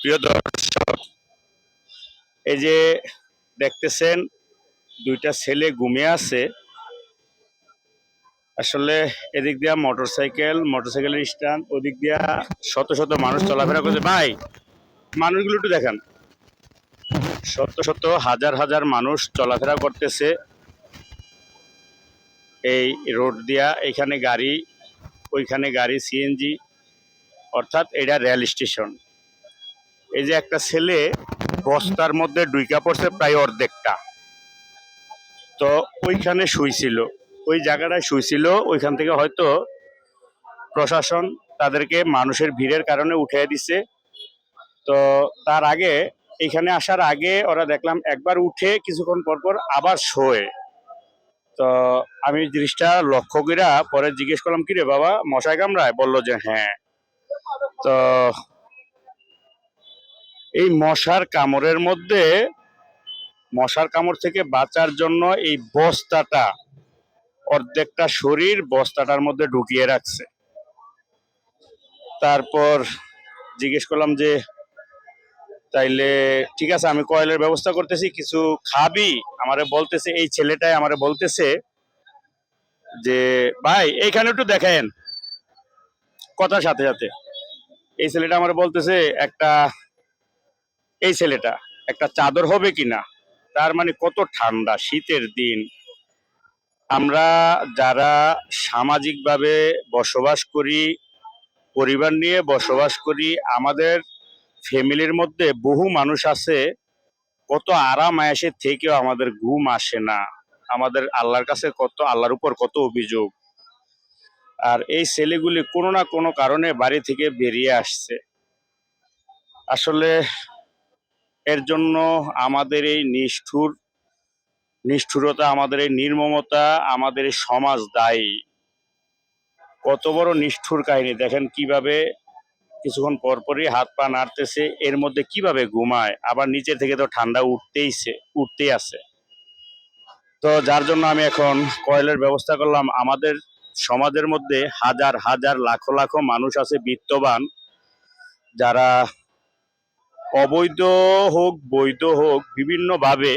প্রিয় দর্শক, এই যে দেখতেছেন দুইটা ছেলে ঘুমিয়ে আছে। আসলে এদিক দিয়া মোটরসাইকেলের স্ট্যান্ড, ওদিক দিয়া শত শত মানুষ চলাফেরা করছে। ভাই, মানুষগুলো একটু দেখেন, শত শত হাজার হাজার মানুষ চলাফেরা করতেছে এই রোড দিয়া। এখানে গাড়ি, ওইখানে গাড়ি, সিএনজি, অর্থাৎ এটা রেল স্টেশন। এই যে একটা ছেলে বস্তার মধ্যে ডুইকা পড়ছে প্রায় অর্ধেকটা, তো ওইখানে শুইছিল, ওই জায়গাটায় শুইছিল। ওইখান থেকে হয়তো প্রশাসন তাদেরকে মানুষের ভিড়ের কারণে উঠিয়ে দিছে। তো তার আগে, এখানে আসার আগে ওরা দেখলাম একবার উঠে কিছুক্ষণ পর পর আবার শোয়। তো আমি জিনিসটা লক্ষ্য কইরা পরে জিজ্ঞেস করলাম, কিরে বাবা, মশাই কামড়ায়? বললো যে হ্যাঁ। তো এই মশার কামড় থেকে বাঁচার জন্য এই বস্তাটা, অর্ধেকটা শরীর বস্তাটার মধ্যে ঢুকিয়ে রাখছে। তারপর জিজ্ঞেস করলাম যে তাইলে ঠিক আছে, আমি কয়েলের ব্যবস্থা করতেছি, কিছু খাবি? আমারে বলতেছে, এই ছেলেটাই আমারে বলতেছে যে ভাই এইখানে একটু দেখেন, কথার সাথে সাথে এই ছেলেটা আমারে বলতেছে এই ছেলেটা একটা চাদর হবে কিনা। তার মানে কত ঠান্ডা শীতের দিন। আমরা যারা সামাজিকভাবে বসবাস করি, পরিবার নিয়ে বসবাস করি, আমাদের ফ্যামিলির মধ্যে বহু মানুষ আছে, কত আরাম আয়েসে থেকেও আমাদের ঘুম আসে না। আমাদের আল্লাহর উপর কত অভিযোগ। আর এই ছেলেগুলি কোনো না কোনো কারণে বাড়ি থেকে বেরিয়ে আসছে। আসলে এর জন্য আমাদের এই নিষ্ঠুরতা, আমাদের এই নির্মমতা, আমাদের এই সমাজ দায়ী। কত বড় নিষ্ঠুর কাহিনী দেখেন, কিভাবে কিছুক্ষণ পরপরই হাত পা নাড়তেছে, এর মধ্যে কিভাবে ঘুমায়, আবার নিচে থেকে তো ঠান্ডা উঠতেই আছে। তো যার জন্য আমি এখন কয়েলের ব্যবস্থা করলাম। আমাদের সমাজের মধ্যে হাজার হাজার লাখো লাখো মানুষ আছে বিত্তবান, যারা অবৈধ হোক বৈধ হোক বিভিন্নভাবে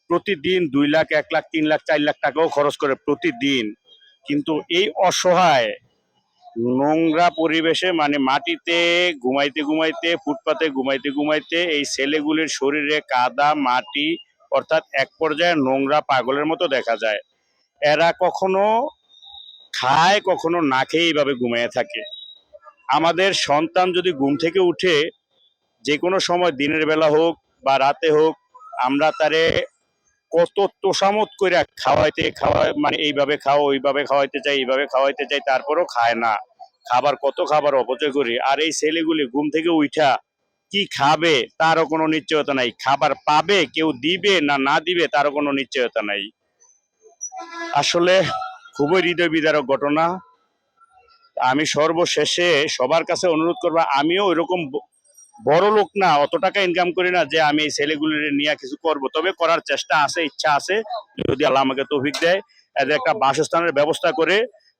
প্রতিদিন 2 লাখ, 1 লাখ, 3 লাখ, 4 লাখ টাকাও খরচ করে প্রতিদিন। কিন্তু এই অসহায় নোংরা পরিবেশে, মানে মাটিতে ঘুমাইতে ঘুমাইতে, ফুটপাতে ঘুমাইতে ঘুমাইতে এই ছেলেগুলির শরীরে কাদা মাটি, অর্থাৎ এক পর্যায়ে নোংরা পাগলের মতো দেখা যায়। এরা কখনো খায়, কখনো না খেয়ে এইভাবে ঘুমিয়ে থাকে। আমাদের সন্তান যদি ঘুম থেকে উঠে যে কোনো সময়, দিনের বেলা হোক বা রাতে হোক, আমরা তারে কত তোষামত করে মানে এইভাবে খাও, ওইভাবে খাওয়াইতে চাই, তারপরও খায় না। খাবার অপচয় করি। আর এই ছেলেগুলি ঘুম থেকে উঠা কি খাবে তারও কোনো নিশ্চয়তা নাই, খাবার পাবে কেউ দিবে না না দিবে তারও কোনো নিশ্চয়তা নাই। আসলে খুবই হৃদয় বিদারক ঘটনা। আমি সর্বশেষে সবার কাছে অনুরোধ করবো, আমিও ওইরকম বড় লোক না, অত টাকা ইনকাম করি না যে আমি এই ছেলেগুলির নিয়ে কিছু করব, তবে করার চেষ্টা আছে, ইচ্ছা আছে। যদি আল্লাহ আমাকে তৌফিক দেয়, এদের একটা বাসস্থানের ব্যবস্থা করে,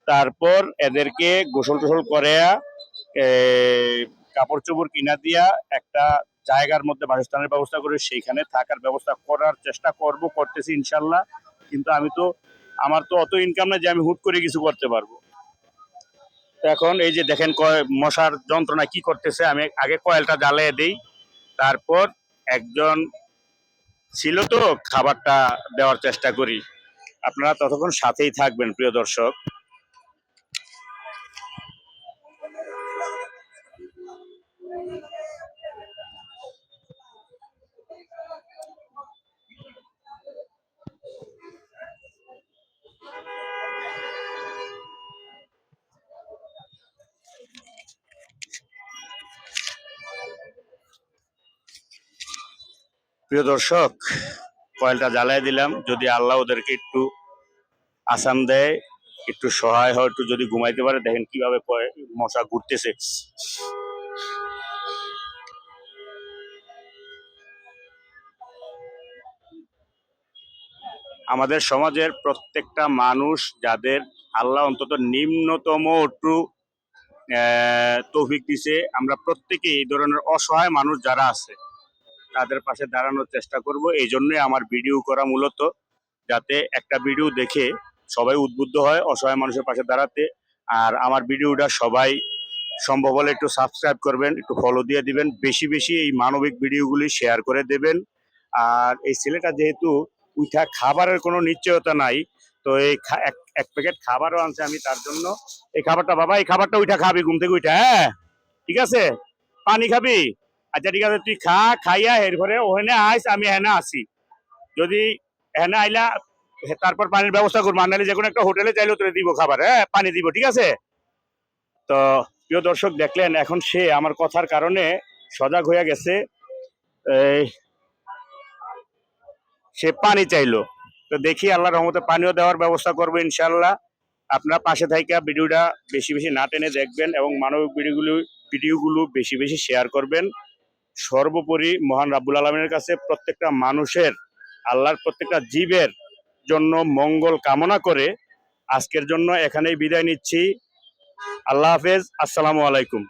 তারপর এদেরকে গোসল টোসল করে, কাপড় চোপড় কিনা দিয়া একটা জায়গার মধ্যে বাসস্থানের ব্যবস্থা করে সেইখানে থাকার ব্যবস্থা করার চেষ্টা করতেছি ইনশাল্লাহ। কিন্তু আমার তো অত ইনকাম না যে আমি হুট করে কিছু করতে পারবো। এখন এই যে দেখেন মশার যন্ত্রণা কি করতেছে। আমি আগে কয়েলটা জ্বালিয়ে দিই, তারপর একজন ছিল তো খাবারটা দেওয়ার চেষ্টা করি। আপনারা ততক্ষণ সাথেই থাকবেন প্রিয় দর্শক। প্রিয় দর্শক, কয়েলটা জ্বালাই দিলাম, যদি আল্লাহ ওদেরকে একটু আসান দেয়, একটু সহায় হয়, একটু যদি ঘুমাইতে পারে, দেখেন কিভাবে মশা ঘুরতেছে। আমাদের সমাজের প্রত্যেকটা মানুষ, যাদের আল্লাহ অন্তত নিম্নতম একটু তৌফিক দিছে। আমরা প্রত্যেকে এই ধরনের অসহায় মানুষ যারা আছে তাদের পাশে দাঁড়ানোর চেষ্টা করব। এই জন্যই আমার ভিডিও করা, মূলত যাতে একটা ভিডিও দেখে সবাই উদ্বুদ্ধ হয় অসহায় মানুষের পাশে দাঁড়াতে। আর আমার ভিডিওটা সবাই সম্ভব হলে একটু সাবস্ক্রাইব করবেন, একটু ফলো দিয়ে দিবেন, বেশি বেশি এই মানবিক ভিডিওগুলি শেয়ার করে দেবেন। আর এই ছেলেটা যেহেতু উঠা খাবারের কোনো নিশ্চয়তা নাই, তো এই এক প্যাকেট খাবারও আনছে আমি তার জন্য। এই খাবারটা বাবা, এই খাবারটা উঠা খাবি ঘুম থেকে উঠা, হ্যাঁ ঠিক আছে? পানি খাবি? আচ্ছা ঠিক আছে, তুই খা, খাইয়া এরপরে ওখানে আইস, আমি এখানে আসি। যদি এখানে আইলা তারপর পানির ব্যবস্থা করবো, আর নাহলে যে কোনো একটা হোটেলে চাইলেও তোরে দিব খাবার, হ্যাঁ পানি দিব, ঠিক আছে? তো প্রিয় দর্শক, দেখলেন এখন সে আমার কথার কারণে সজাগ হয়ে গেছে। এই সে পানি চাইলো, তো দেখি আল্লাহর রহমতে পানিও দেওয়ার ব্যবস্থা করবো ইনশাল্লাহ। আপনারা পাশে থাইকা ভিডিওটা বেশি বেশি না টেনে দেখবেন এবং মানবিক ভিডিওগুলো বেশি বেশি শেয়ার করবেন। সর্বোপরি মহান রাব্বুল আলমিনের কাছে প্রত্যেকটা মানুষের, আল্লাহর প্রত্যেকটা জীবের জন্য মঙ্গল কামনা করে আজকের জন্য এখানেই বিদায় নিচ্ছি। আল্লাহ হাফেজ, আসসালামু আলাইকুম।